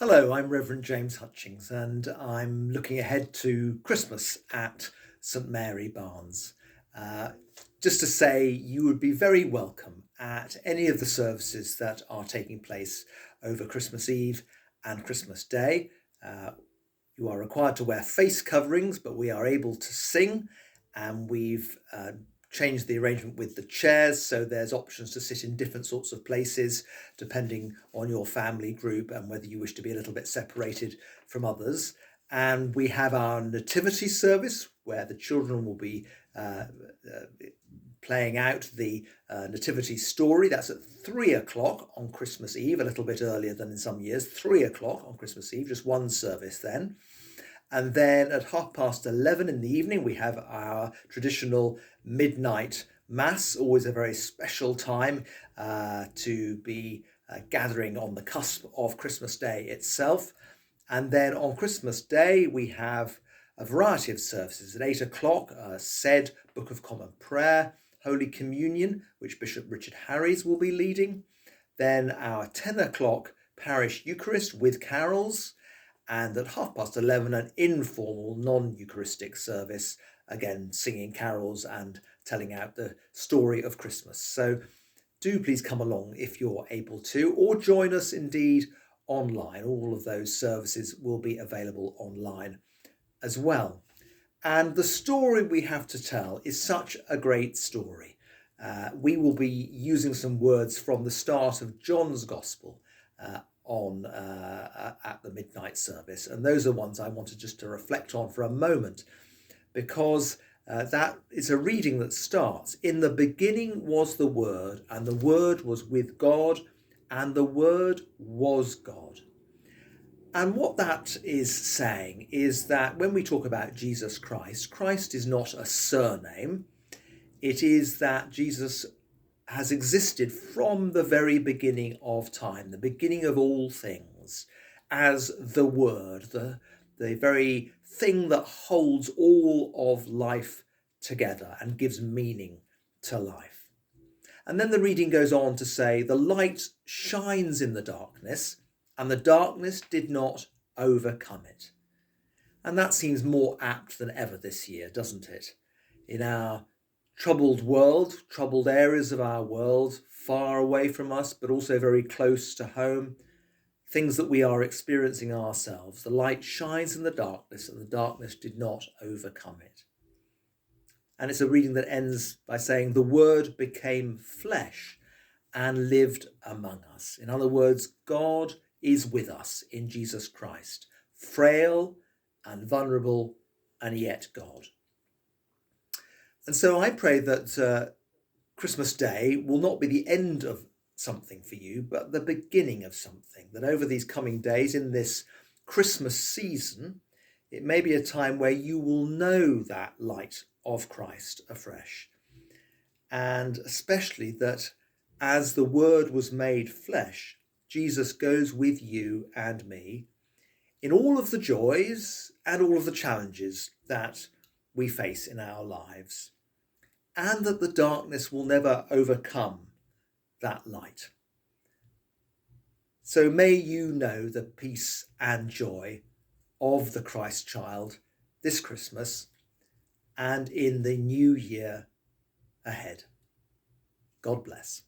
Hello, I'm Reverend James Hutchings, and I'm looking ahead to Christmas at St Mary Barnes. Uh, just to say, you would be very welcome at any of the services that are taking place over Christmas Eve and Christmas Day. Uh, you are required to wear face coverings, but we are able to sing, and we've changed the arrangement with the chairs, so there's options to sit in different sorts of places depending on your family group and whether you wish to be a little bit separated from others. And we have our nativity service where the children will be playing out the nativity story. That's at 3 o'clock on Christmas Eve, a little bit earlier than in some years. 3 o'clock on Christmas Eve, just one service then. And then at 11:30 in the evening, we have our traditional midnight mass, always a very special time to be gathering on the cusp of Christmas Day itself. And then on Christmas Day, we have a variety of services. At 8 o'clock, said Book of Common Prayer, Holy Communion, which Bishop Richard Harries will be leading. Then our 10 o'clock parish Eucharist with carols. And at 11:30, an informal, non-Eucharistic service, again, singing carols and telling out the story of Christmas. So do please come along if you're able to, or join us indeed online. All of those services will be available online as well. And the story we have to tell is such a great story. We will be using some words from the start of John's Gospel at the midnight service, and those are ones I wanted just to reflect on for a moment, because that is a reading that starts, "In the beginning was the Word, and the Word was with God, and the Word was God." And what that is saying is that when we talk about Jesus Christ, Christ is not a surname. It is that Jesus has existed from the very beginning of time, the beginning of all things, as the Word, the very thing that holds all of life together and gives meaning to life. And then the reading goes on to say, "The light shines in the darkness, and the darkness did not overcome it." And that seems more apt than ever this year, doesn't it? In our troubled world, troubled areas of our world, far away from us, but also very close to home, things that we are experiencing ourselves. The light shines in the darkness, and the darkness did not overcome it. And it's a reading that ends by saying, "The Word became flesh and lived among us." In other words, God is with us in Jesus Christ, frail and vulnerable, and yet God. And so I pray that Christmas Day will not be the end of something for you, but the beginning of something, that over these coming days in this Christmas season, it may be a time where you will know that light of Christ afresh. And especially that as the Word was made flesh, Jesus goes with you and me in all of the joys and all of the challenges that we face in our lives, and that the darkness will never overcome that light. So may you know the peace and joy of the Christ child this Christmas and in the new year ahead. God bless.